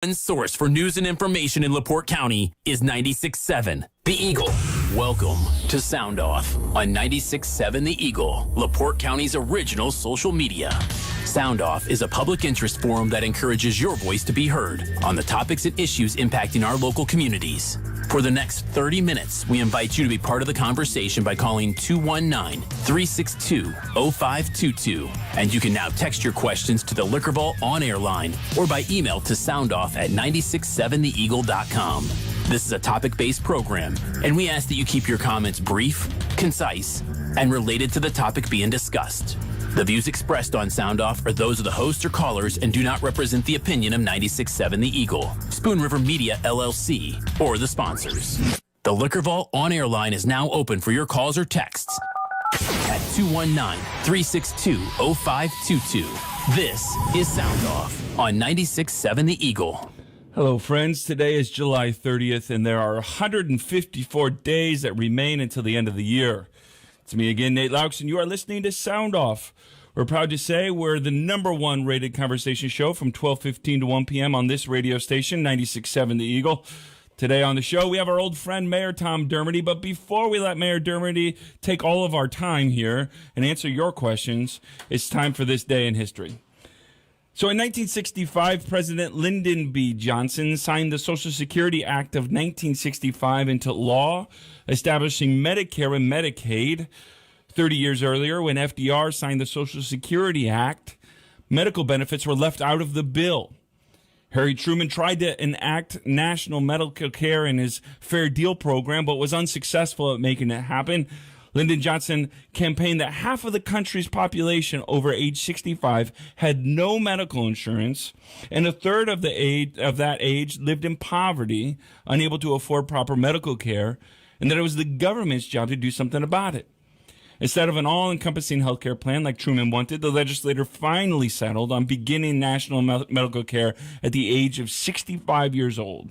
One source for news and information in LaPorte County is 96.7 The Eagle. Welcome to Sound Off on 96.7 The Eagle, LaPorte County's original social media. Sound Off is a public interest forum that encourages your voice to be heard on the topics and issues impacting our local communities. For the next 30 minutes, we invite you to be part of the conversation by calling 219-362-0522. And you can now text your questions to the Liquor Vault on-air line or by email to soundoff@967theeagle.com. This is a topic-based program, and we ask that you keep your comments brief, concise, and related to the topic being discussed. The views expressed on Sound Off are those of the host or callers and do not represent the opinion of 96.7 The Eagle, Spoon River Media LLC, or the sponsors. The Liquor Vault on-air line is now open for your calls or texts at 219-362-0522. This is Sound Off on 96.7 The Eagle. Hello, friends. Today is July 30th, and there are 154 days that remain until the end of the year. It's me again, Nate Laux, and you are listening to Sound Off. We're proud to say we're the number one rated conversation show from 12:15 to 1 p.m. on this radio station, 96.7 The Eagle. Today on the show, we have our old friend, Mayor Tom Dermody. But before we let Mayor Dermody take all of our time here and answer your questions, it's time for this day in history. So in 1965, President Lyndon B. Johnson signed the Social Security Act of 1965 into law, establishing Medicare and Medicaid. 30 years earlier, when FDR signed the Social Security Act, medical benefits were left out of the bill. Harry Truman tried to enact national medical care in his Fair Deal program, but was unsuccessful at making it happen. Lyndon Johnson campaigned that half of the country's population over age 65 had no medical insurance, and a third of that age lived in poverty, unable to afford proper medical care, and that it was the government's job to do something about it. Instead of an all-encompassing health care plan like Truman wanted, the legislature finally settled on beginning national medical care at the age of 65 years old.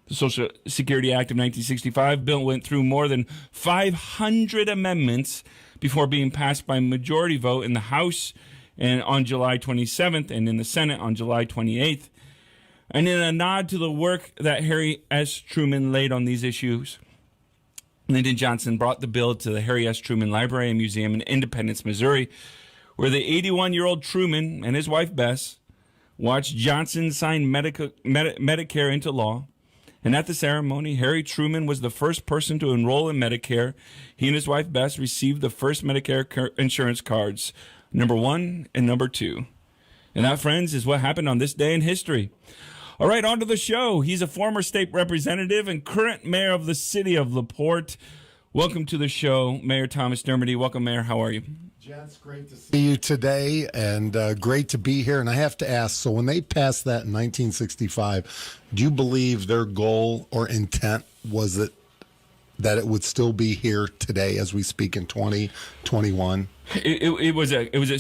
The Social Security Act of 1965 bill went through more than 500 amendments before being passed by majority vote in the House and on July 27th and in the Senate on July 28th. And in a nod to the work that Harry S. Truman laid on these issues, Lyndon Johnson brought the bill to the Harry S. Truman Library and Museum in Independence, Missouri, where the 81-year-old Truman and his wife Bess watched Johnson sign Medicare into law. And at the ceremony, Harry Truman was the first person to enroll in Medicare. He and his wife Bess received the first Medicare insurance cards, number 1 and number 2. And that, friends, is what happened on this day in history. All right, on to the show. He's a former state representative and current mayor of the city of LaPorte. Welcome to the show, Mayor Thomas Dermody. Welcome, Mayor. How are you? Gents, great to see you today, and great to be here. And I have to ask, so when they passed that in 1965, do you believe their goal or intent was that it would still be here today as we speak in 2021? It was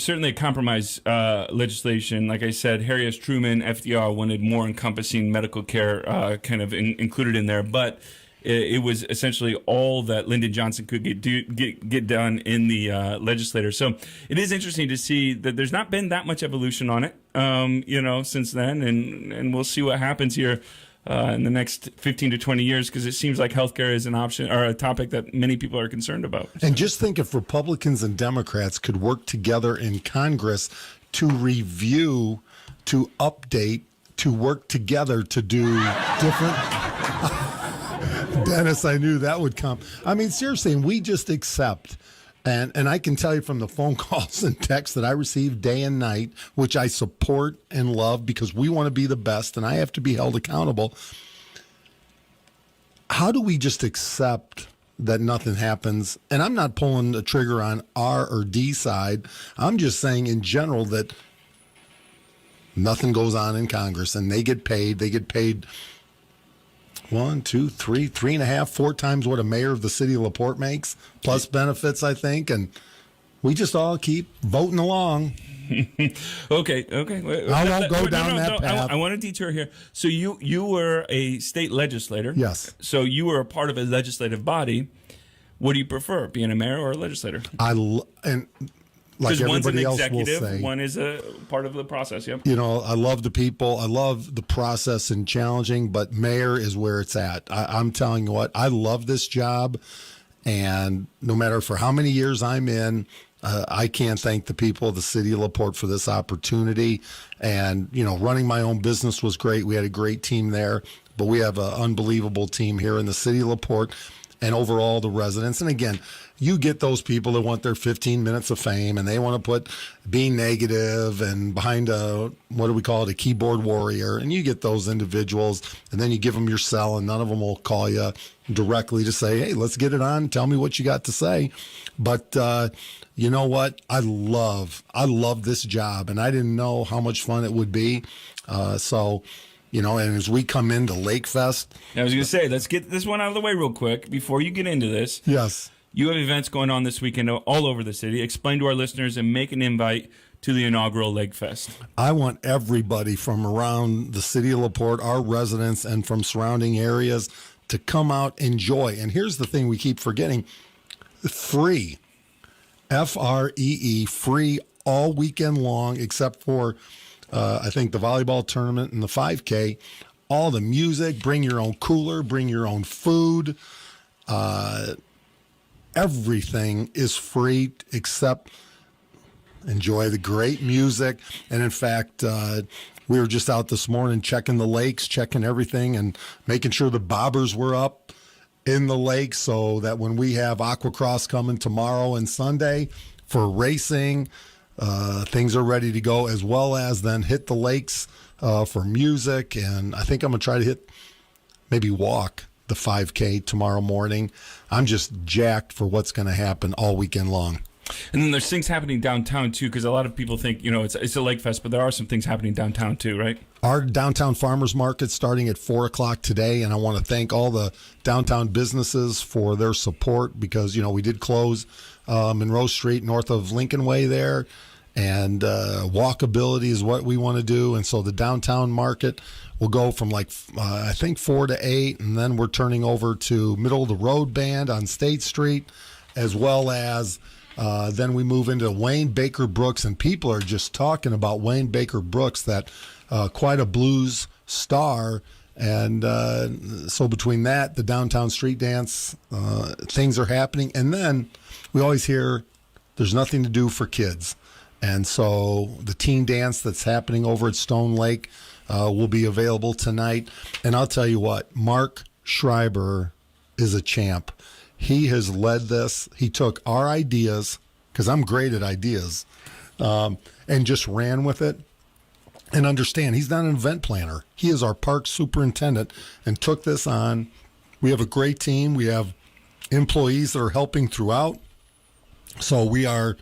certainly a compromise legislation. Like I said, Harry S. Truman, FDR, wanted more encompassing medical care included in there, but it was essentially all that Lyndon Johnson could get done in the legislature. So it is interesting to see that there's not been that much evolution on it, since then, and we'll see what happens here in the next 15 to 20 years, because it seems like healthcare is an option or a topic that many people are concerned about. And just think if Republicans and Democrats could work together in Congress to review, to update, to work together to do different... Dennis, I knew that would come. I mean, seriously, and we just accept. And I can tell you from the phone calls and texts that I receive day and night, which I support and love because we want to be the best and I have to be held accountable. How do we just accept that nothing happens? And I'm not pulling the trigger on R or D side. I'm just saying in general that nothing goes on in Congress and they get paid. They get paid 1, 2, 3, 3.5, 4 times what a mayor of the city of LaPorte makes, plus benefits, I think, and we just all keep voting along. Okay. I won't go down that path. I want to detour here. So you were a state legislator. Yes. So you were a part of a legislative body. What do you prefer, being a mayor or a legislator? And like one's an everybody else will executive, say. one is a part of the process. Yep. You know, I love the people. I love the process and challenging, but mayor is where it's at. I'm telling you what, I love this job. And no matter for how many years I'm in, I can't thank the people of the city of LaPorte for this opportunity. And, you know, running my own business was great. We had a great team there, but we have an unbelievable team here in the city of LaPorte and overall the residents. And again, you get those people that want their 15 minutes of fame and they want to put being negative and behind a, what do we call it, a keyboard warrior. And you get those individuals and then you give them your cell and none of them will call you directly to say, hey, let's get it on. Tell me what you got to say. But you know what? I love this job and I didn't know how much fun it would be. So, you know, and as we come into Lake Fest. I was going to say, let's get this one out of the way real quick before you get into this. Yes. You have events going on this weekend all over the city. Explain to our listeners and make an invite to the inaugural Lake Fest. I want everybody from around the city of LaPorte, our residents, and from surrounding areas to come out, enjoy. And here's the thing we keep forgetting. Free. Free. Free all weekend long except for, I think, the volleyball tournament and the 5K. All the music. Bring your own cooler. Bring your own food. Everything is free except enjoy the great music. And in fact, we were just out this morning checking the lakes, checking everything and making sure the bobbers were up in the lake so that when we have aquacross coming tomorrow and Sunday for racing, things are ready to go, as well as then hit the lakes for music. And I think I'm going to try to maybe walk the 5K tomorrow morning. I'm just jacked for what's going to happen all weekend long. And then there's things happening downtown too, because a lot of people think, you know, it's a Lake Fest, but there are some things happening downtown too, right? Our downtown farmers market starting at 4:00 today, and I want to thank all the downtown businesses for their support because, you know, we did close Monroe Street north of Lincoln Way there, and walkability is what we want to do. And so the downtown market will go from I think 4 to 8, and then we're turning over to middle of the road band on State Street, as well as then we move into Wayne Baker Brooks, and people are just talking about Wayne Baker Brooks, that quite a blues star. And so between that, the downtown street dance, things are happening. And then we always hear there's nothing to do for kids. And so the teen dance that's happening over at Stone Lake will be available tonight. And I'll tell you what, Mark Schreiber is a champ. He has led this. He took our ideas, because I'm great at ideas, and just ran with it. And understand, he's not an event planner. He is our park superintendent and took this on. We have a great team. We have employees that are helping throughout. So we are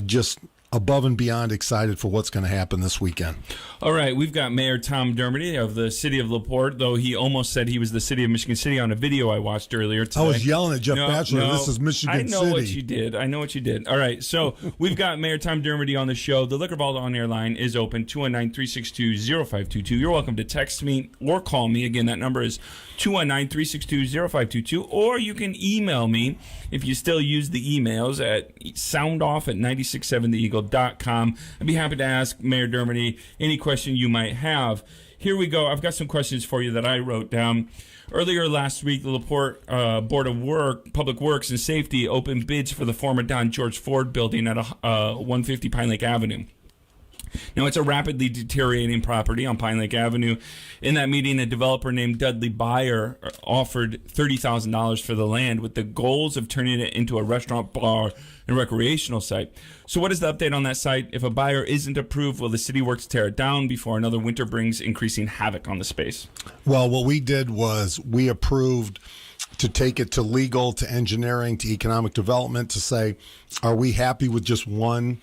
just above and beyond excited for what's going to happen this weekend. All right, we've got Mayor Tom Dermody of the city of LaPorte, though he almost said he was the city of Michigan City on a video I watched earlier today. I was yelling at Jeff Batchelor, this is Michigan City. I know what you did. I know what you did. All right, so we've got Mayor Tom Dermody on the show. The Liquor Vault on-air line is open, 219-362-0522. You're welcome to text me or call me. Again, that number is 219-362-0522, or you can email me if you still use the emails at soundoff@967theeagle.com. I'd be happy to ask Mayor Dermody any question you might have. Here we go. I've got some questions for you that I wrote down. Earlier last week, the LaPorte Board of Public Works and Safety opened bids for the former Don George Ford building at 150 Pine Lake Avenue. Now, it's a rapidly deteriorating property on Pine Lake Avenue. In that meeting, a developer named Dudley Byer offered $30,000 for the land with the goals of turning it into a restaurant, bar, and recreational site. So what is the update on that site? If a buyer isn't approved, will the city work to tear it down before another winter brings increasing havoc on the space? Well, what we did was we approved to take it to legal, to engineering, to economic development, to say, are we happy with just one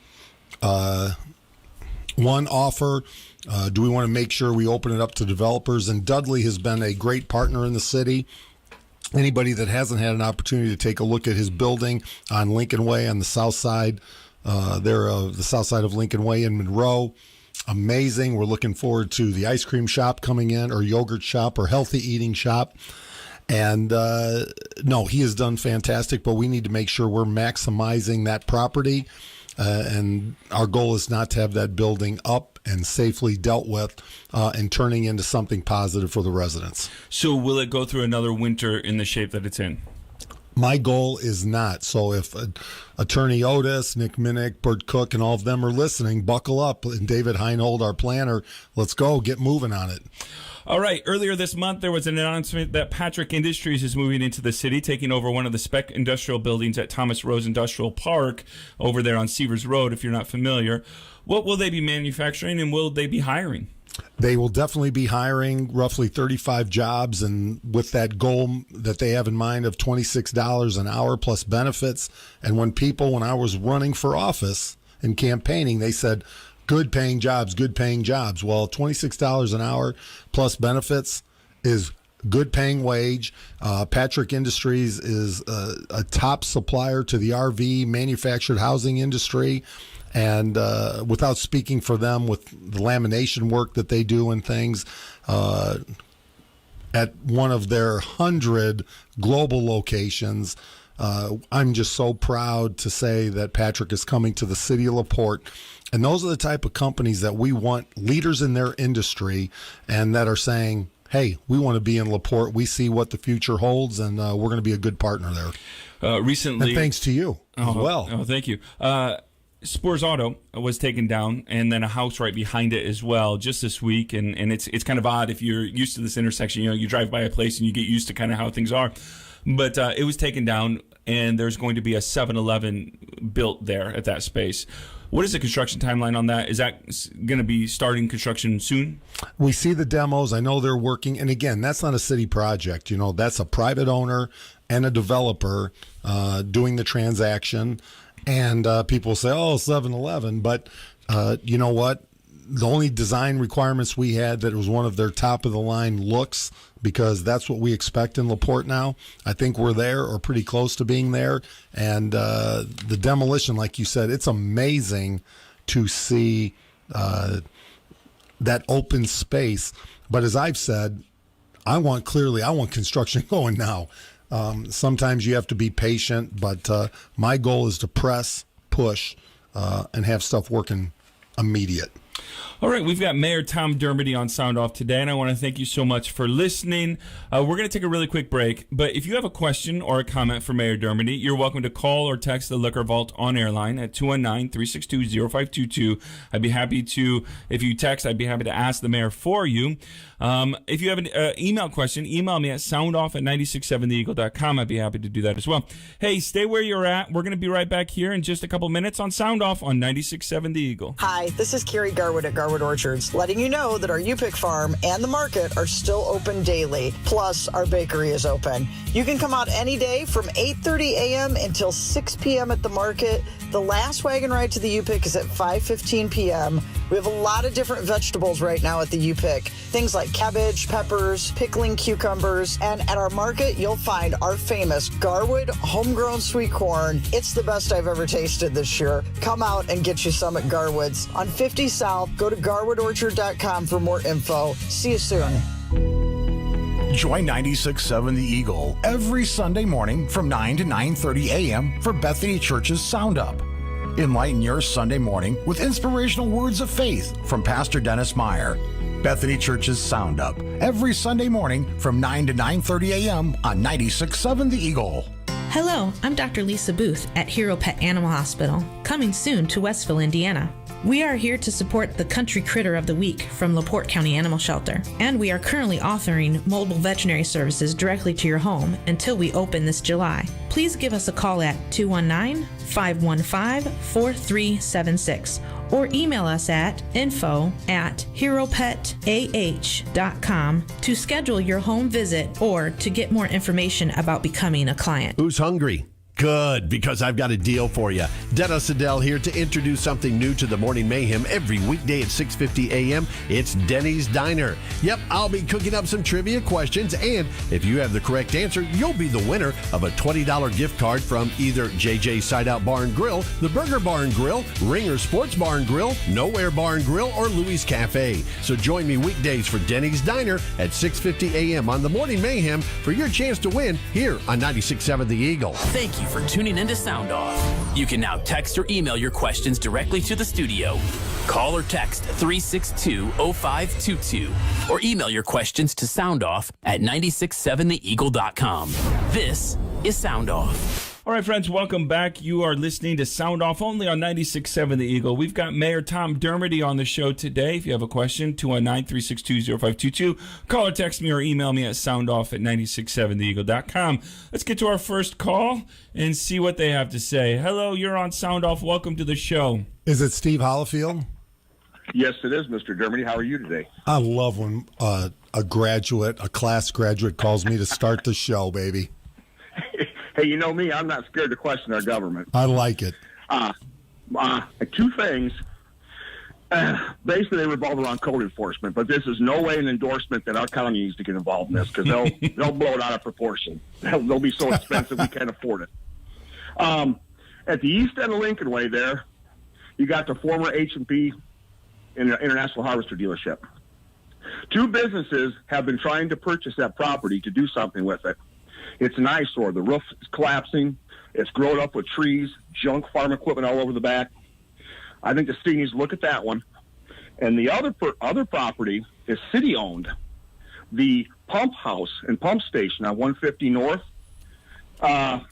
offer? Do we want to make sure we open it up to developers? And Dudley has been a great partner in the city. Anybody that hasn't had an opportunity to take a look at his building on Lincoln Way on the south side, the south side of Lincoln Way in Monroe, amazing. We're looking forward to the ice cream shop coming in, or yogurt shop, or healthy eating shop. And no, he has done fantastic, but we need to make sure we're maximizing that property. and our goal is not to have that building up and safely dealt with and turning into something positive for the residents. So will it go through another winter in the shape that it's in? My goal is not. So if Attorney Otis, Nick Minnick, Bert Cook, and all of them are listening, buckle up. And David Heinold, our planner, let's go, get moving on it. All right. Earlier this month, there was an announcement that Patrick Industries is moving into the city, taking over one of the spec industrial buildings at Thomas Rose Industrial Park over there on Seavers Road, if you're not familiar. What will they be manufacturing, and will they be hiring? They will definitely be hiring roughly 35 jobs, and with that goal that they have in mind of $26 an hour plus benefits. And when I was running for office and campaigning, they said, good paying jobs, good paying jobs. Well, $26 an hour plus benefits is good paying wage. Patrick Industries is a top supplier to the RV manufactured housing industry. And without speaking for them, with the lamination work that they do and things, at one of their 100 global locations, I'm just so proud to say that Patrick is coming to the city of LaPorte. And those are the type of companies that we want, leaders in their industry, and that are saying, hey, we want to be in LaPorte. We see what the future holds, and we're going to be a good partner there. Recently, and thanks to you as well. Oh, thank you. Spurs Auto was taken down, and then a house right behind it as well just this week. And it's kind of odd if you're used to this intersection. You drive by a place and you get used to kind of how things are. But it was taken down, and there's going to be a 7-Eleven built there at that space. What is the construction timeline on that? Is that going to be starting construction soon? We see the demos. I know they're working. And again, that's not a city project. That's a private owner and a developer doing the transaction. And people say, oh, 7-Eleven. But you know what? The only design requirements we had, that it was one of their top-of-the-line looks, because that's what we expect in LaPorte now. I think we're there or pretty close to being there. And the demolition, like you said, it's amazing to see that open space. But as I've said, I want construction going now. Sometimes you have to be patient, but my goal is to press, push, and have stuff working immediate. All right, we've got Mayor Tom Dermody on Sound Off today, and I want to thank you so much for listening. We're going to take a really quick break, but if you have a question or a comment for Mayor Dermody, you're welcome to call or text the Liquor Vault on-air line at 219-362-0522. I'd be happy to, if you text, I'd be happy to ask the mayor for you. If you have an email question, email me at soundoff@967theeagle.com. I'd be happy to do that as well. Hey, stay where you're at. We're going to be right back here in just a couple minutes on Sound Off on 96.7 The Eagle. Hi, this is Carrie Garwood at Garwood Orchards, letting you know that our U-Pick farm and the market are still open daily. Plus, our bakery is open. You can come out any day from 8:30 a.m. until 6 p.m. at the market. The last wagon ride to the U-Pick is at 5:15 p.m. We have a lot of different vegetables right now at the U-Pick. Things like cabbage, peppers, pickling cucumbers, and at our market, you'll find our famous Garwood homegrown sweet corn. It's the best I've ever tasted this year. Come out and get you some at Garwood's. On 50 South, go to garwoodorchard.com for more info. See you soon. Join 96.7 The Eagle every Sunday morning from 9 to 9:30 a.m. for Bethany Church's Sound Up. Enlighten your Sunday morning with inspirational words of faith from Pastor Dennis Meyer. Bethany Church's Sound Up every Sunday morning from 9 to 9:30 a.m. on 96.7 The Eagle. Hello, I'm Dr. Lisa Booth at Hero Pet Animal Hospital, coming soon to Westville, Indiana. We are here to support the Country Critter of the Week from LaPorte County Animal Shelter, and we are currently offering mobile veterinary services directly to your home until we open this July. Please give us a call at 219-515-4376 or email us at info@heropetah.com to schedule your home visit or to get more information about becoming a client. Who's hungry? Good, because I've got a deal for you. Dennis Adele here to introduce something new to the Morning Mayhem every weekday at 6:50 a.m. It's Denny's Diner. Yep, I'll be cooking up some trivia questions, and if you have the correct answer, you'll be the winner of a $20 gift card from either JJ's Side Out Bar and Grill, the Burger Bar and Grill, Ringer Sports Bar and Grill, Nowhere Bar and Grill, or Louis Cafe. So join me weekdays for Denny's Diner at 6:50 a.m. on the Morning Mayhem for your chance to win here on 96.7 The Eagle. Thank you for tuning into Sound Off. You can now text or email your questions directly to the studio. Call or text 362-0522 or email your questions to soundoff@967theeagle.com. This is Sound Off. All right, friends, welcome back. You are listening to Sound Off only on 96.7 The Eagle. We've got Mayor Tom Dermody on the show today. If you have a question, 219-362-0522. Call or text me or email me at soundoff@967theeagle.com. Let's get to our first call and see what they have to say. Hello, you're on Sound Off. Welcome to the show. Is it Steve Hollifield? Yes, it is, Mr. Dermody. How are you today? I love when a class graduate calls me to start the show, baby. Hey, you know me, I'm not scared to question our government. I like it. Two things. Basically, they revolve around code enforcement, but this is no way an endorsement that our county needs to get involved in this because they'll blow it out of proportion. They'll be so expensive we can't afford it. At the east end of Lincoln Way there, you got the former H&P International Harvester dealership. Two businesses have been trying to purchase that property to do something with it. It's an eyesore. The roof is collapsing. It's grown up with trees, junk farm equipment all over the back. I think the city needs to look at that one. And the other property is city-owned. The pump house and pump station on 150 North, to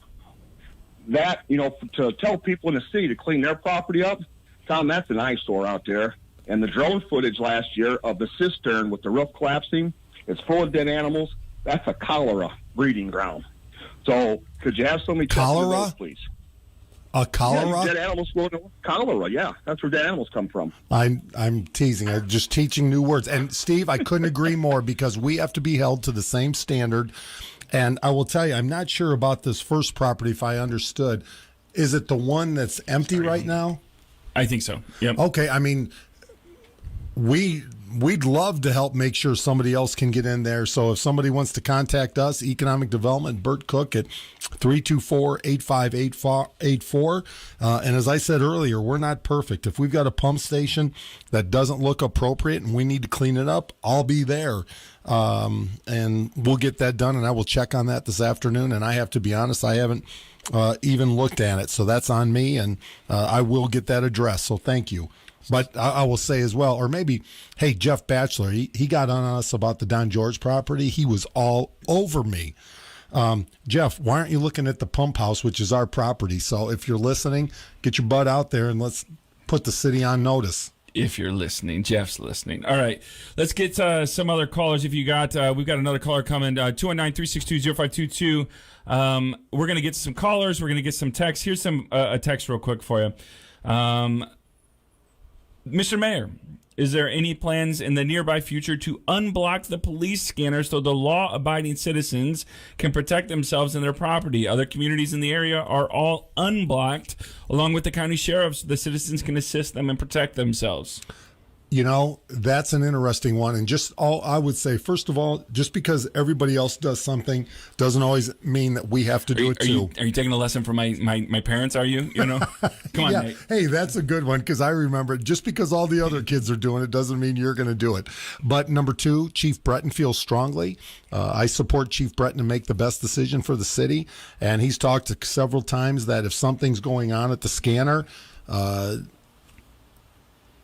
tell people in the city to clean their property up, Tom, that's an eyesore out there. And the drone footage last year of the cistern with the roof collapsing, it's full of dead animals. That's a cholera breeding ground. So could you have somebody cholera, those, please? A cholera? Yeah, dead animals floating over. Cholera, yeah, that's where dead animals come from. I'm teasing. I'm just teaching new words. And Steve, I couldn't agree more because we have to be held to the same standard. And I will tell you, I'm not sure about this first property. If I understood, is it the one that's empty right now? I think so. Yep. Okay. I mean, we'd love to help make sure somebody else can get in there. So if somebody wants to contact us, Economic Development, Bert Cook at 324-8584. And as I said earlier, we're not perfect. If we've got a pump station that doesn't look appropriate and we need to clean it up, I'll be there. And we'll get that done, and I will check on that this afternoon. And I have to be honest, I haven't even looked at it. So that's on me, and I will get that addressed. So thank you. But I will say as well, or maybe, hey, Jeff Batchelor, he got on us about the Don George property. He was all over me. Jeff, why aren't you looking at the pump house, which is our property? So if you're listening, get your butt out there and let's put the city on notice. If you're listening, Jeff's listening. All right, let's get some other callers. If you got, we've got another caller coming, 219-362-0522. We're going to get some callers. We're going to get some texts. Here's a text real quick for you. Mr. Mayor, is there any plans in the nearby future to unblock the police scanner so the law-abiding citizens can protect themselves and their property? Other communities in the area are all unblocked. Along with the county sheriffs, the citizens can assist them and protect themselves. You know, that's an interesting one. And just all I would say, first of all, just because everybody else does something doesn't always mean that we have to do it too. Are you taking a lesson from my parents, are you? You know? Come on, yeah. Nate. Hey, that's a good one because I remember just because all the other kids are doing it doesn't mean you're going to do it. But number two, Chief Breton feels strongly. I support Chief Breton to make the best decision for the city. And he's talked several times that if something's going on at the scanner,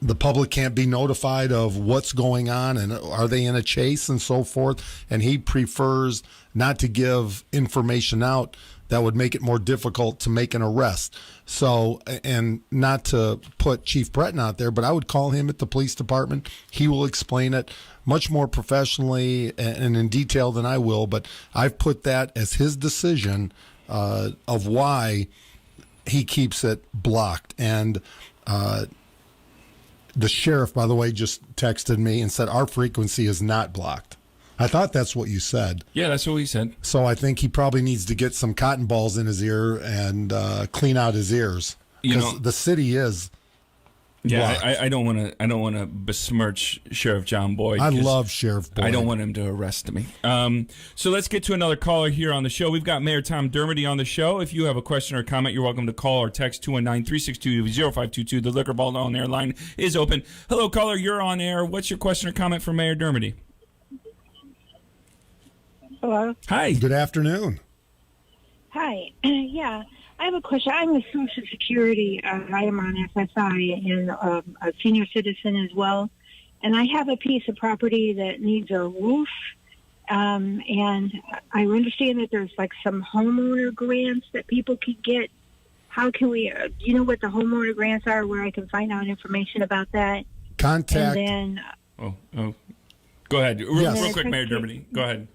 the public can't be notified of what's going on and are they in a chase and so forth. And he prefers not to give information out that would make it more difficult to make an arrest. So, and not to put Chief Breton out there, but I would call him at the police department. He will explain it much more professionally and in detail than I will. But I've put that as his decision of why he keeps it blocked. And, the sheriff, by the way, just texted me and said our frequency is not blocked. I thought that's what you said. Yeah, that's what he said. So I think he probably needs to get some cotton balls in his ear and clean out his ears. Because the city is blocked. I don't want to besmirch Sheriff John Boyd. I love Sheriff Boyd. I don't want him to arrest me. So let's get to another caller here on the show. We've got Mayor Tom Dermody on the show. If you have a question or comment, you're welcome to call or text 219-362-0522. The Liquor Ball on air line is open. Hello, caller. You're on air. What's your question or comment for Mayor Dermody? Hello. Hi. Good afternoon. Hi. Yeah. I have a question. I'm a Social Security. I am on SSI and a senior citizen as well. And I have a piece of property that needs a roof. And I understand that there's like some homeowner grants that people could get. How can we, do you know what the homeowner grants are, where I can find out information about that? Contact. And then, go ahead. Real quick, Mayor Dermody. Go ahead.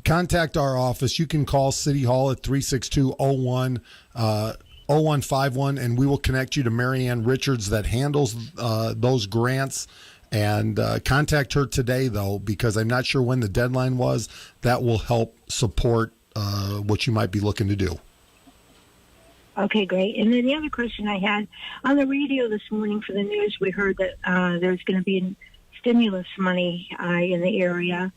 Contact our office. You can call City Hall at 362-0151, and we will connect you to Marianne Richards that handles those grants. And contact her today, though, because I'm not sure when the deadline was. That will help support what you might be looking to do. Okay, great. And then the other question I had, on the radio this morning for the news, we heard that there's going to be stimulus money in the area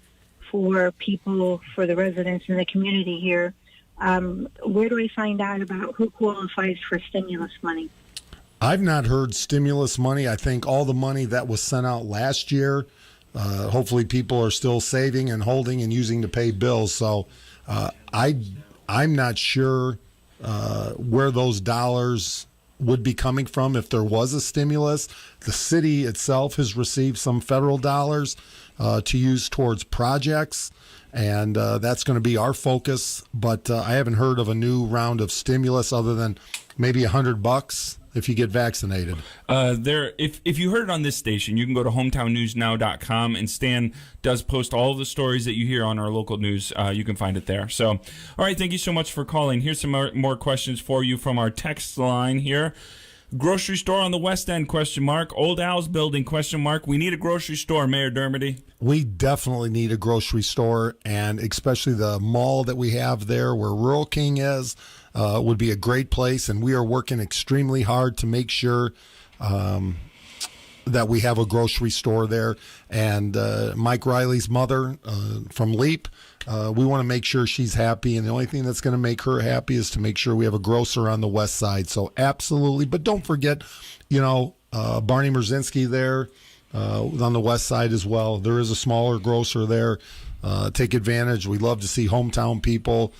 for people, for the residents in the community here. Where do I find out about who qualifies for stimulus money? I've not heard stimulus money. I think all the money that was sent out last year, hopefully people are still saving and holding and using to pay bills. So I'm not sure where those dollars would be coming from if there was a stimulus. The city itself has received some federal dollars to use towards projects, and that's going to be our focus. But I haven't heard of a new round of stimulus other than maybe $100 if you get vaccinated. If you heard it on this station, you can go to hometownnewsnow.com, and Stan does post all of the stories that you hear on our local news. You can find it there. So, all right, thank you so much for calling. Here's some more questions for you from our text line here. Grocery store on the West End, ? Old Al's building, ? We need a grocery store, Mayor Dermody. We definitely need a grocery store, and especially the mall that we have there where Rural King is would be a great place, and we are working extremely hard to make sure that we have a grocery store there. And Mike Riley's mother from LEAP, we want to make sure she's happy, and the only thing that's going to make her happy is to make sure we have a grocer on the west side. So absolutely. But don't forget, Barney Merzinski there on the west side as well. There is a smaller grocer there. Take advantage. We love to see hometown people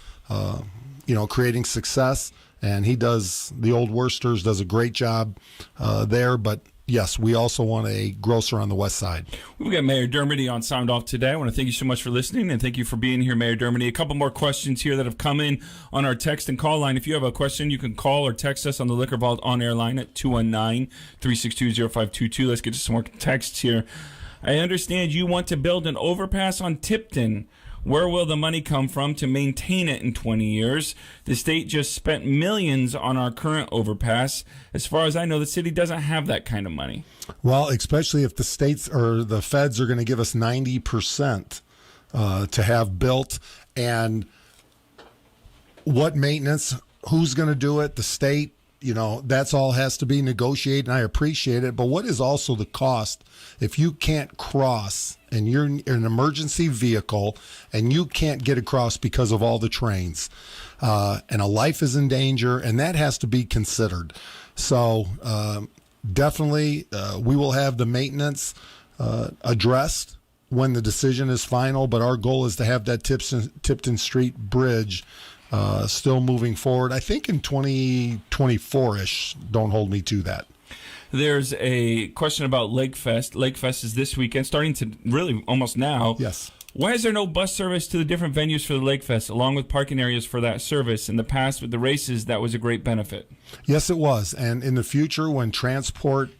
creating success, and the Old Worcesters does a great job there. But yes, we also want a grocer on the west side. We've got Mayor Dermody on Sound Off today. I want to thank you so much for listening, and thank you for being here, Mayor Dermody. A couple more questions here that have come in on our text and call line. If you have a question, you can call or text us on the Liquor Vault on-air line at 219-362-0522. Let's get to some more texts here. I understand you want to build an overpass on Tipton. Where will the money come from to maintain it in 20 years? The state just spent millions on our current overpass. As far as I know, the city doesn't have that kind of money. Well, especially if the states or the feds are going to give us 90% to have built. And what maintenance, who's going to do it? The state, that's all has to be negotiated, and I appreciate it. But what is also the cost if you can't cross and you're in an emergency vehicle and you can't get across because of all the trains and a life is in danger, and that has to be considered. So definitely we will have the maintenance addressed when the decision is final, but our goal is to have that Tipton Street Bridge still moving forward. I think in 2024-ish. Don't hold me to that. There's a question about Lake Fest. Lake Fest is this weekend, starting to really almost now. Yes. Why is there no bus service to the different venues for the Lake Fest, along with parking areas for that service? In the past, with the races, that was a great benefit. Yes, it was. And in the future, when transport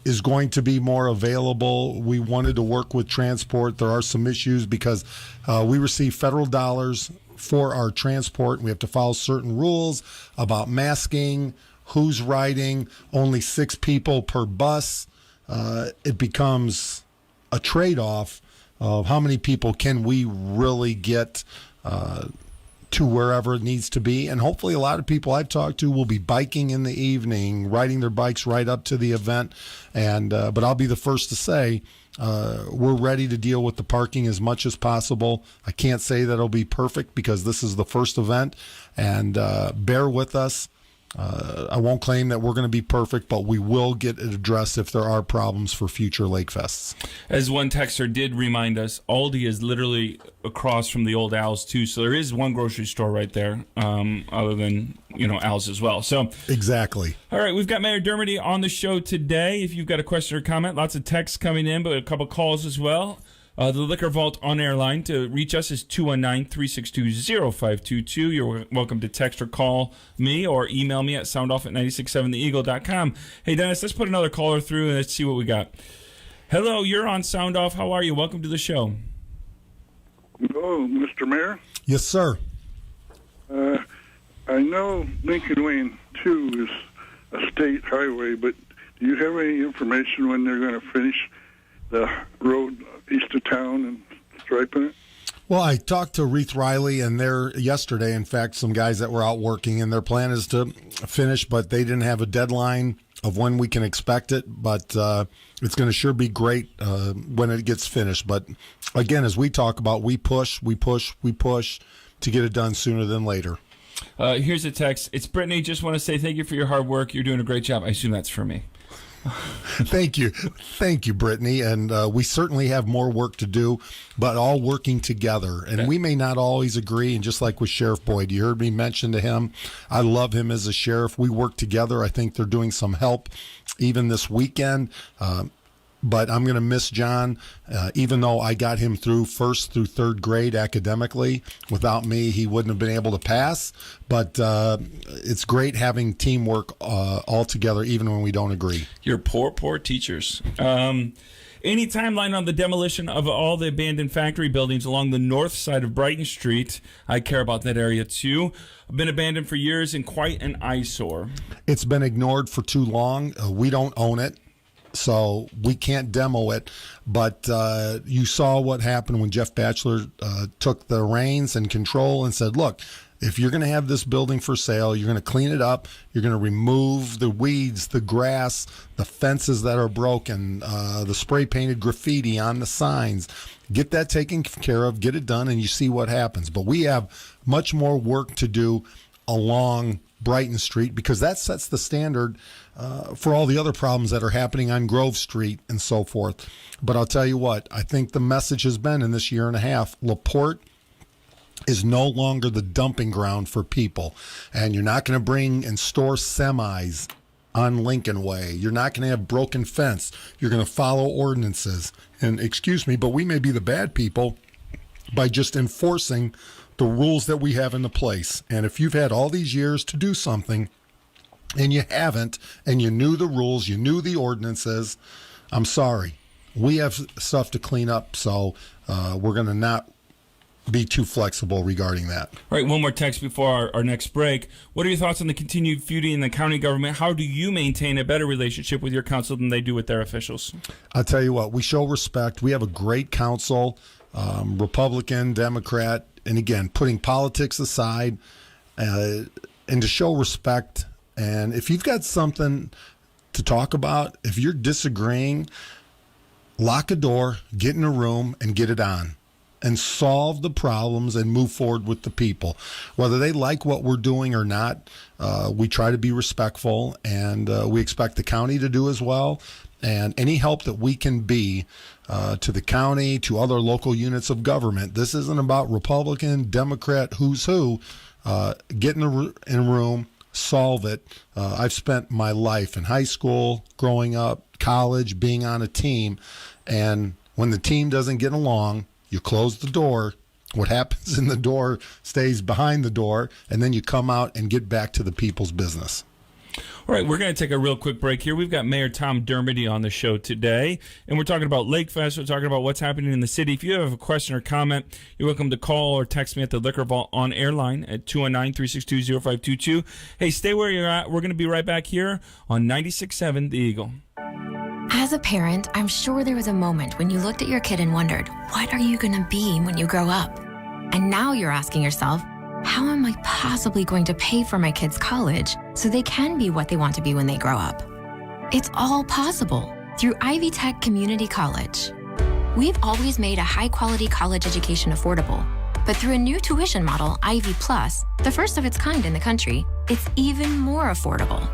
is going to be more available, we wanted to work with transport. There are some issues because we receive federal dollars for our transport. We have to follow certain rules about masking, who's riding, only 6 people per bus. It becomes a trade-off of how many people can we really get to wherever it needs to be. And hopefully a lot of people I've talked to will be biking in the evening, riding their bikes right up to the event. And but I'll be the first to say we're ready to deal with the parking as much as possible. I can't say that it'll be perfect because this is the first event, and bear with us. I won't claim that we're going to be perfect, but we will get it addressed if there are problems for future Lake Fests. As one texter did remind us, Aldi is literally across from the old Al's too, so there is one grocery store right there, other than Al's as well. So exactly. All right, we've got Mayor Dermody on the show today. If you've got a question or comment, lots of texts coming in, but a couple calls as well. The Liquor Vault on-air line to reach us is 219-362-0522. You're welcome to text or call me or email me at soundoff@967theeagle.com. Hey, Dennis, let's put another caller through and let's see what we got. Hello, you're on Sound Off. How are you? Welcome to the show. Hello, Mr. Mayor. Yes, sir. I know Lincoln Lane 2 is a state highway, but do you have any information when they're going to finish the road east of town and striping it? Well, I talked to Reith Riley and there yesterday, in fact, some guys that were out working, and their plan is to finish, but they didn't have a deadline of when we can expect it, but it's going to sure be great when it gets finished. But again, as we talk about, we push to get it done sooner than later. Here's a text. It's Brittany. Just want to say thank you for your hard work. You're doing a great job. I assume that's for me. Thank you, Brittany. And we certainly have more work to do, but all working together. And we may not always agree. And just like with Sheriff Boyd, you heard me mention to him, I love him as a sheriff. We work together. I think they're doing some help even this weekend. But I'm going to miss John, even though I got him through first through third grade academically. Without me, he wouldn't have been able to pass. But it's great having teamwork all together, even when we don't agree. Your poor teachers. Any timeline on the demolition of all the abandoned factory buildings along the north side of Brighton Street? I care about that area too. Been abandoned for years and quite an eyesore. It's been ignored for too long. We don't own it, so we can't demo it. But you saw what happened when Jeff Batchelor took the reins and control and said, look, if you're going to have this building for sale, you're going to clean it up, you're going to remove the weeds, the grass, the fences that are broken, the spray-painted graffiti on the signs. Get that taken care of, get it done, and you see what happens. But we have much more work to do along Brighton Street, because that sets the standard for all the other problems that are happening on Grove Street and so forth. But I'll tell you what, I think the message has been in this year and a half, LaPorte is no longer the dumping ground for people. And you're not going to bring and store semis on Lincoln Way. You're not going to have broken fence. You're going to follow ordinances. And excuse me, but we may be the bad people by just enforcing the rules that we have in the place. And if you've had all these years to do something and you haven't, and you knew the rules, you knew the ordinances, I'm sorry. We have stuff to clean up, so we're going to not be too flexible regarding that. All right, one more text before our next break. What are your thoughts on the continued feuding in the county government? How do you maintain a better relationship with your council than they do with their officials? I'll tell you what, we show respect. We have a great council, Republican, Democrat, and again, putting politics aside and to show respect. And if you've got something to talk about, if you're disagreeing, lock a door, get in a room, and get it on. And solve the problems and move forward with the people. Whether they like what we're doing or not, we try to be respectful, and we expect the county to do as well. And any help that we can be to the county, to other local units of government. This isn't about Republican, Democrat, who's who. Get in a room, solve it. I've spent my life in high school, growing up, college, being on a team. And when the team doesn't get along, you close the door. What happens in the door stays behind the door, and then you come out and get back to the people's business. All right, we're going to take a real quick break here. We've got Mayor Tom Dermody on the show today, and we're talking about Lake Fest. We're talking about what's happening in the city. If you have a question or comment, you're welcome to call or text me at the Liquor Vault on air line at 219-362-0522. Hey, stay where you're at. We're going to be right back here on 96.7 The Eagle. As a parent, I'm sure there was a moment when you looked at your kid and wondered, what are you going to be when you grow up? And now you're asking yourself, how am I possibly going to pay for my kids' college so they can be what they want to be when they grow up? It's all possible through Ivy Tech Community College. We've always made a high-quality college education affordable, But through a new tuition model, Ivy Plus, the first of its kind in the country, it's even more affordable.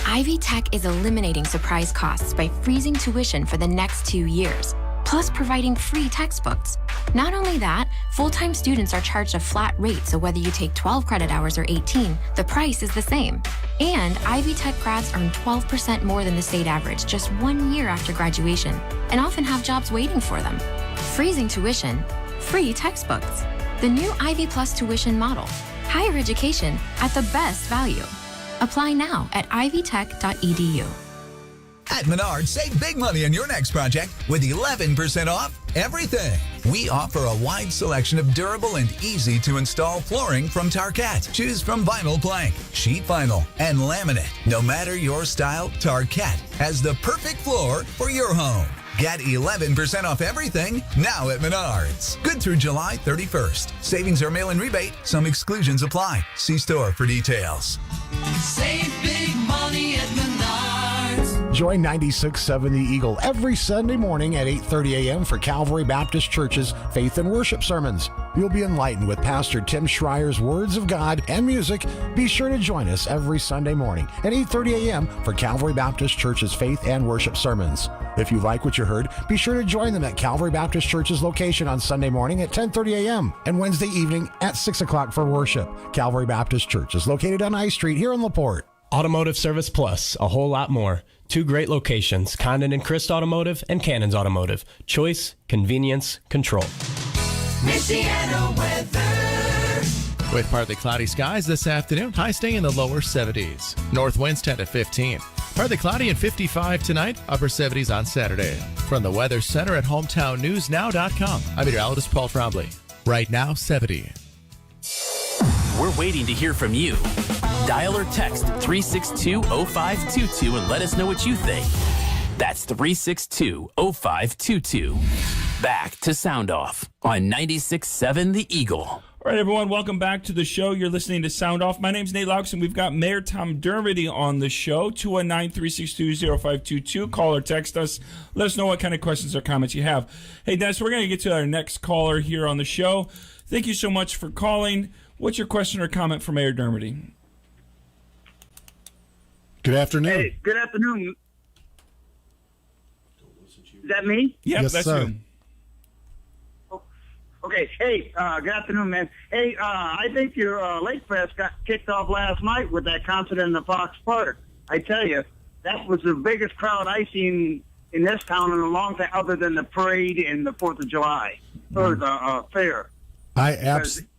Ivy Tech is eliminating surprise costs by freezing tuition for the next 2 years, plus providing free textbooks. Not only that, full-time students are charged a flat rate, so whether you take 12 credit hours or 18, the price is the same. And Ivy Tech grads earn 12% more than the state average just 1 year after graduation, and often have jobs waiting for them. Freezing tuition, free textbooks. The new Ivy Plus tuition model. Higher education at the best value. Apply now at ivytech.edu. At Menards, save big money on your next project with 11% off everything. We offer a wide selection of durable and easy-to-install flooring from Tarkett. Choose from vinyl plank, sheet vinyl, and laminate. No matter your style, Tarkett has the perfect floor for your home. Get 11% off everything now at Menards. Good through July 31st. Savings are mail-in rebate. Some exclusions apply. See store for details. Save big money at Menards. Join 96.7 The Eagle every Sunday morning at 8:30 a.m. for Calvary Baptist Church's Faith and Worship Sermons. You'll be enlightened with Pastor Tim Schreier's Words of God and music. Be sure to join us every Sunday morning at 8:30 a.m. for Calvary Baptist Church's Faith and Worship Sermons. If you like what you heard, be sure to join them at Calvary Baptist Church's location on Sunday morning at 10:30 a.m. and Wednesday evening at 6 o'clock for worship. Calvary Baptist Church is located on I Street here in LaPorte. Automotive Service Plus, a whole lot more. 2 great locations, Condon and Christ Automotive and Cannon's Automotive. Choice, convenience, control. Michiana weather. With partly cloudy skies this afternoon, high staying in the lower 70s. North winds 10 to 15. Partly cloudy and 55 tonight, upper 70s on Saturday. From the Weather Center at HometownNewsNow.com, I'm meteorologist Paul Trombley. Right now, 70. We're waiting to hear from you. Dial or text 362-0522 and let us know what you think. That's 362-0522. Back to Sound Off on 96.7 The Eagle. All right, everyone, welcome back to the show. You're listening to Sound Off. My name's Nate Laux, and we've got Mayor Tom Dermody on the show. 219-362-0522. Call or text us. Let us know what kind of questions or comments you have. Hey, Dennis, we're going to get to our next caller here on the show. Thank you so much for calling. What's your question or comment for Mayor Dermody? Good afternoon. Hey, good afternoon. Is that me? Yep, yes, that's sir. you. Okay. Hey, good afternoon, man. Hey, I think your Lake Fest got kicked off last night with that concert in the Fox Park. I tell you, that was the biggest crowd I've seen in this town in a long time, other than the parade and the 4th of July or the fair. I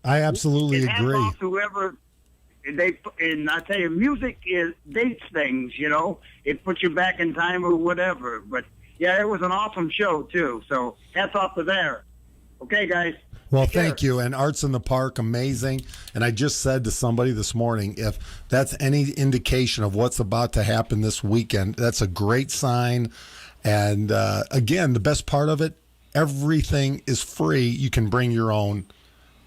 absolutely hats agree. off to whoever and I tell you, music dates things. You know, it puts you back in time or whatever. But yeah, it was an awesome show too. So hats off to there. Okay, guys. Well, thank you. And Arts in the Park, amazing. And I just said to somebody this morning, if that's any indication of what's about to happen this weekend, that's a great sign. And again, the best part of it, everything is free. You can bring your own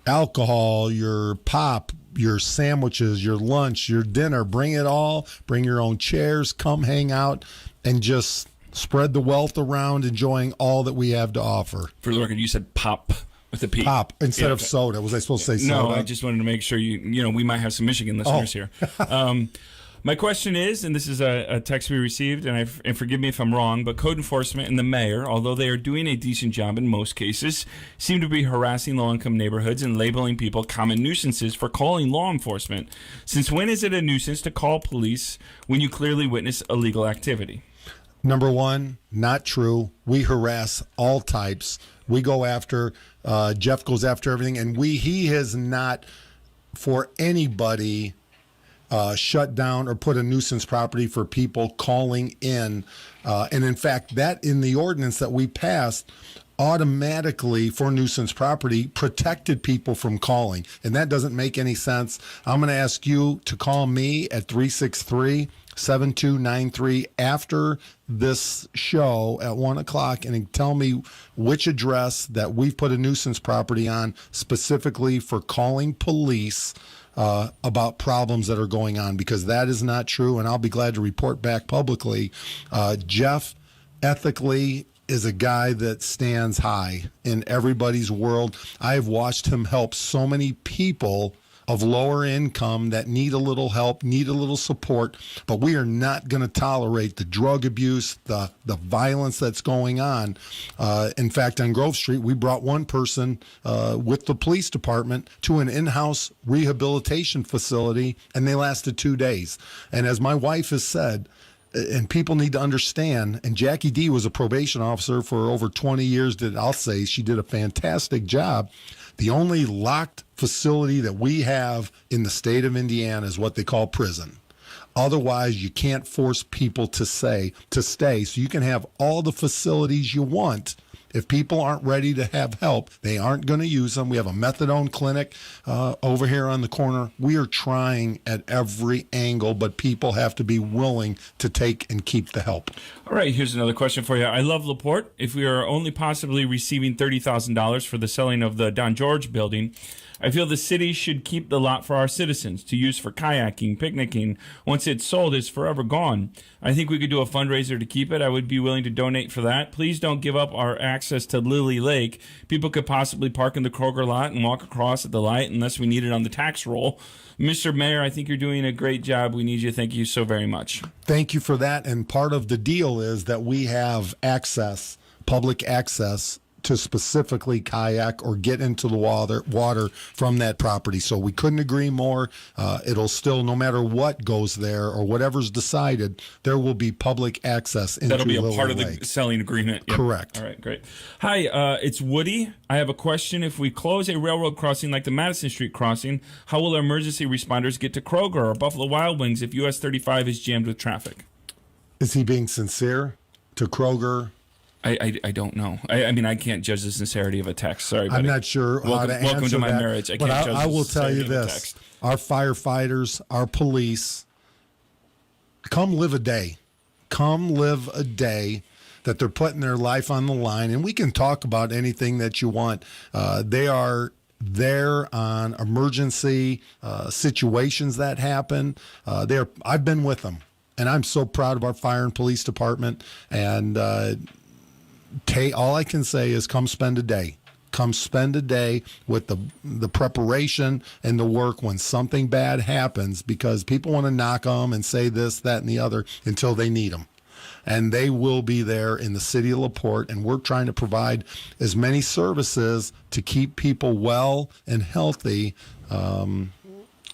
alcohol, your pop, your sandwiches, your lunch, your dinner. Bring it all. Bring your own chairs. Come hang out and just spread the wealth around, enjoying all that we have to offer. For the record, you said pop with a P. Pop instead of soda. Was I supposed to say soda? No, I just wanted to make sure we might have some Michigan listeners here. My question is, and this is a text we received, and forgive me if I'm wrong, but code enforcement and the mayor, although they are doing a decent job in most cases, seem to be harassing low-income neighborhoods and labeling people common nuisances for calling law enforcement. Since when is it a nuisance to call police when you clearly witness illegal activity? Number one, not true. We harass all types. We go after, Jeff goes after everything, and he has not, for anybody, shut down or put a nuisance property for people calling in. And in fact, that in the ordinance that we passed automatically for nuisance property protected people from calling. And that doesn't make any sense. I'm going to ask you to call me at 363-7293 after this show at 1 o'clock and tell me which address that we've put a nuisance property on specifically for calling police about problems that are going on, because that is not true, and I'll be glad to report back publicly. Jeff ethically is a guy that stands high in everybody's world. I have watched him help so many people of lower income that need a little help, need a little support, but we are not going to tolerate the drug abuse, the violence that's going on. In fact, on Grove Street, we brought one person with the police department to an in-house rehabilitation facility, and they lasted 2 days. And as my wife has said, and people need to understand, and Jackie D was a probation officer for over 20 years, I'll say she did a fantastic job. The only locked facility that we have in the state of Indiana is what they call prison. Otherwise, you can't force people to stay. So you can have all the facilities you want. If people aren't ready to have help, they aren't going to use them. We have a methadone clinic over here on the corner. We are trying at every angle, but people have to be willing to take and keep the help. All right, here's another question for you. I love LaPorte. If we are only possibly receiving $30,000 for the selling of the Don George building, I feel the city should keep the lot for our citizens to use for kayaking, picnicking. Once it's sold, it's forever gone. I think we could do a fundraiser to keep it. I would be willing to donate for that. Please don't give up our access to Lily Lake. People could possibly park in the Kroger lot and walk across at the light unless we need it on the tax roll. Mr. Mayor, I think you're doing a great job. We need you. Thank you so very much. Thank you for that. And part of the deal is that we have access, public access, to specifically kayak or get into the water from that property. So we couldn't agree more. It'll still, no matter what goes there or whatever's decided, there will be public access into That'll be a Lily part of Lake. the selling agreement. Yep. Correct. All right, great. Hi, it's Woody. I have a question. If we close a railroad crossing like the Madison Street crossing, how will our emergency responders get to Kroger or Buffalo Wild Wings if US 35 is jammed with traffic? Is he being sincere to Kroger? I don't know. I mean, I can't judge the sincerity of a text. Sorry, buddy. I'm not sure how to answer welcome to my that, marriage. I but can't judge I the will tell you sincerity of a this. text. Our firefighters, our police, come live a day. Come live a day that they're putting their life on the line. And we can talk about anything that you want. They are there on emergency situations that happen. I've been with them. And I'm so proud of our fire and police department. And all I can say is come spend a day. Come spend a day with the preparation and the work when something bad happens, because people want to knock them and say this, that, and the other until they need them. And they will be there in the city of LaPorte, and we're trying to provide as many services to keep people well and healthy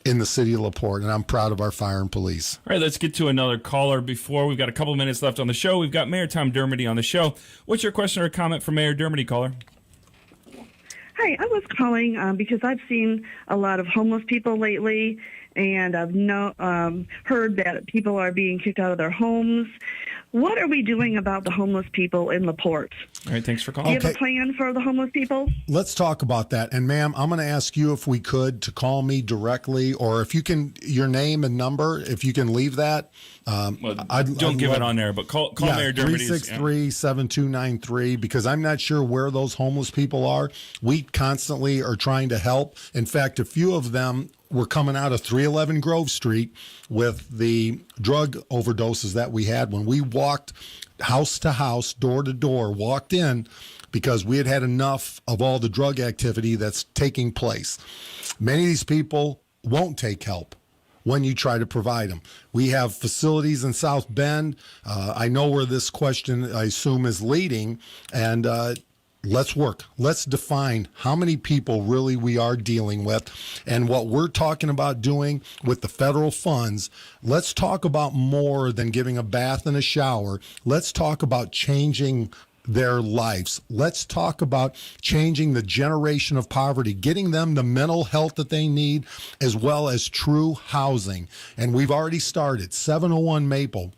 in the city of LaPorte, and I'm proud of our fire and police. All right, let's get to another caller before. We've got a couple minutes left on the show. We've got Mayor Tom Dermody on the show. What's your question or comment for Mayor Dermody, caller? Hi, I was calling because I've seen a lot of homeless people lately, and I've heard that people are being kicked out of their homes. What are we doing about the homeless people in LaPorte? All right, thanks for calling. Do you have a plan for the homeless people? Let's talk about that. And ma'am, I'm going to ask you if we could to call me directly, or if you can, your name and number, if you can leave that. Don't give it on there, but call Mayor Dermody. 363-7293, because I'm not sure where those homeless people are. We constantly are trying to help. In fact, a few of them were coming out of 311 Grove Street with the drug overdoses that we had when we walked house to house, door to door, walked in because we had had enough of all the drug activity that's taking place. Many of these people won't take help when you try to provide them. We have facilities in South Bend. I know where this question, I assume, is leading, and let's work. Let's define how many people really we are dealing with, and what we're talking about doing with the federal funds. Let's talk about more than giving a bath and a shower. Let's talk about changing their lives. Let's talk about changing the generation of poverty, getting them the mental health that they need, as well as true housing. And we've already started. 701 Maple,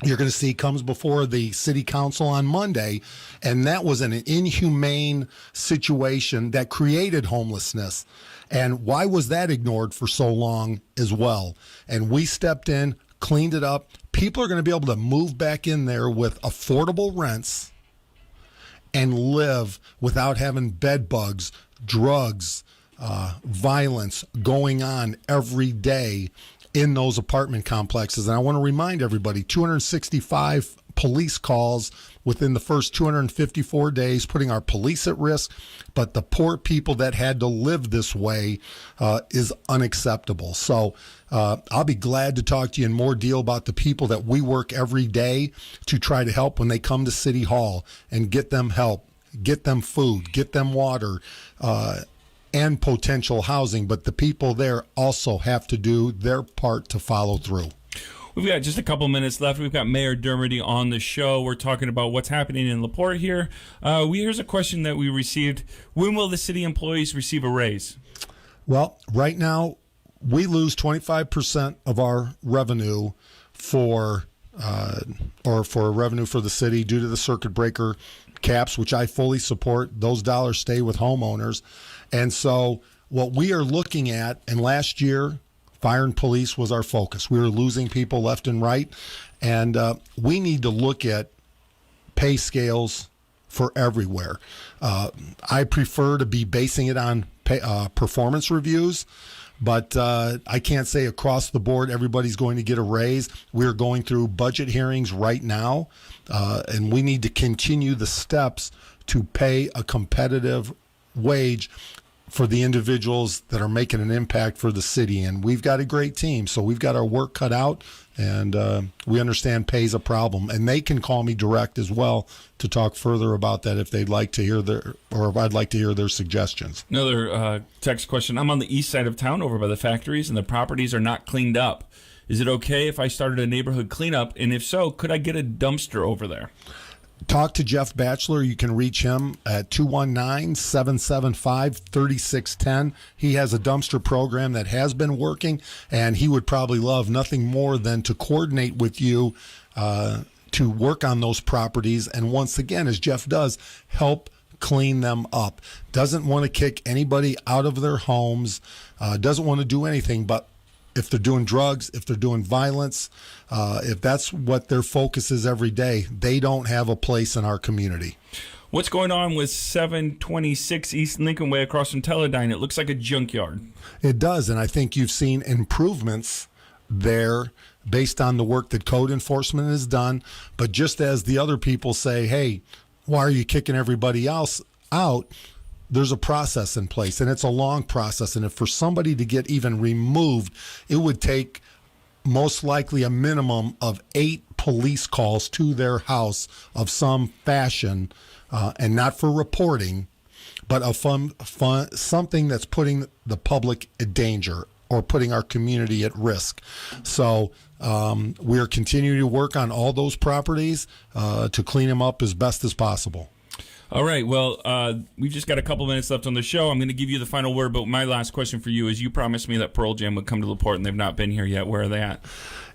you're going to see, comes before the city council on Monday, and that was an inhumane situation that created homelessness. And why was that ignored for so long as well? And we stepped in, cleaned it up. People are going to be able to move back in there with affordable rents and live without having bed bugs, drugs, violence going on every day in those apartment complexes. And I want to remind everybody, 265 police calls within the first 254 days, putting our police at risk. But the poor people that had to live this way is unacceptable. So I'll be glad to talk to you in more deal about the people that we work every day to try to help when they come to City Hall and get them help, get them food, get them water, and potential housing. But the people there also have to do their part to follow through. We've got just a couple minutes left. We've got Mayor Dermody on the show. We're talking about what's happening in LaPorte here. Here's a question that we received. When will the city employees receive a raise? Well, right now, we lose 25% of our revenue for revenue for the city due to the circuit breaker caps, which I fully support. Those dollars stay with homeowners. And so what we are looking at, and last year, fire and police was our focus. We were losing people left and right. And we need to look at pay scales for everywhere. I prefer to be basing it on performance reviews. But I can't say across the board everybody's going to get a raise. We're going through budget hearings right now, and we need to continue the steps to pay a competitive wage for the individuals that are making an impact for the city. And we've got a great team, so we've got our work cut out, and we understand pay is a problem. And they can call me direct as well to talk further about that if they'd like to hear if I'd like to hear their suggestions. Another text question. I'm on the east side of town over by the factories, and the properties are not cleaned up. Is it okay if I started a neighborhood cleanup? And if so, could I get a dumpster over there? Talk to Jeff Batchelor. You can reach him at 219-775-3610. He has a dumpster program that has been working, and he would probably love nothing more than to coordinate with you to work on those properties. And once again, as Jeff does, help clean them up. Doesn't want to kick anybody out of their homes, doesn't want to do anything, but if they're doing drugs, if they're doing violence, if that's what their focus is every day, they don't have a place in our community. What's going on with 726 East Lincoln Way across from Teledyne? It looks like a junkyard. It does, and I think you've seen improvements there based on the work that code enforcement has done. But just as the other people say, hey, why are you kicking everybody else out? There's a process in place, and it's a long process. And if for somebody to get even removed, it would take most likely a minimum of 8 police calls to their house of some fashion, and not for reporting, but of something that's putting the public in danger or putting our community at risk. So we're continuing to work on all those properties to clean them up as best as possible. All right. Well, we've just got a couple minutes left on the show. I'm going to give you the final word, but my last question for you is you promised me that Pearl Jam would come to LaPorte, and they've not been here yet. Where are they at?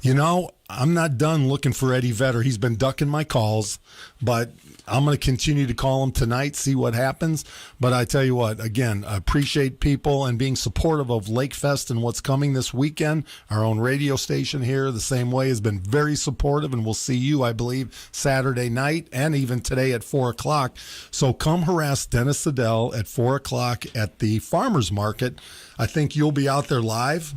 You know, I'm not done looking for Eddie Vedder. He's been ducking my calls, but I'm going to continue to call him tonight, see what happens. But I tell you what, again, I appreciate people and being supportive of Lake Fest and what's coming this weekend. Our own radio station here, the same way, has been very supportive, and we'll see you, I believe, Saturday night and even today at 4 o'clock. So come harass Dennis Siddell at 4 o'clock at the Farmers Market. I think you'll be out there live.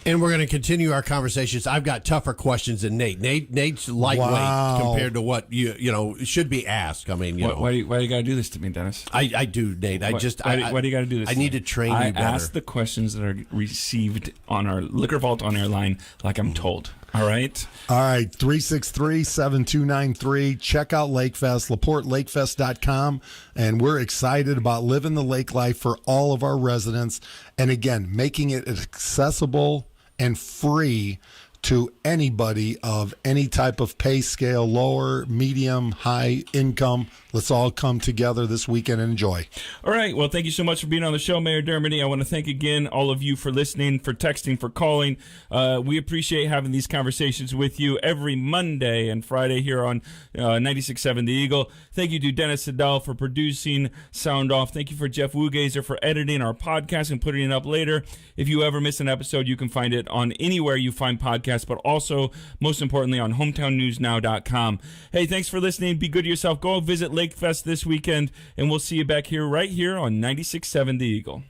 And we're going to continue our conversations. I've got tougher questions than Nate. Nate's lightweight compared to what you should be asked. I mean, why do you got to do this to me, Dennis? I do, Nate. Why do you got to do this? I need to train you better. I ask the questions that are received on our Liquor Vault on air line like I'm told. All right. 363-7293. Check out LakeFest, LaporteLakeFest.com. And we're excited about living the lake life for all of our residents. And again, making it accessible and free to anybody of any type of pay scale, lower, medium, high income. Let's all come together this weekend and enjoy. All right. Well, thank you so much for being on the show, Mayor Dermody. I want to thank again all of you for listening, for texting, for calling. We appreciate having these conversations with you every Monday and Friday here on 96.7 The Eagle. Thank you to Dennis Siddell for producing Sound Off. Thank you for Jeff Wugazer for editing our podcast and putting it up later. If you ever miss an episode, you can find it on anywhere you find podcasts, but also, most importantly, on hometownnewsnow.com. Hey, thanks for listening. Be good to yourself. Go visit Lake Fest this weekend, and we'll see you back here right here on 96.7 The Eagle.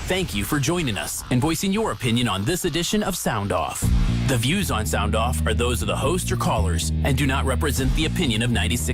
Thank you for joining us and voicing your opinion on this edition of Sound Off. The views on Sound Off are those of the host or callers and do not represent the opinion of 96.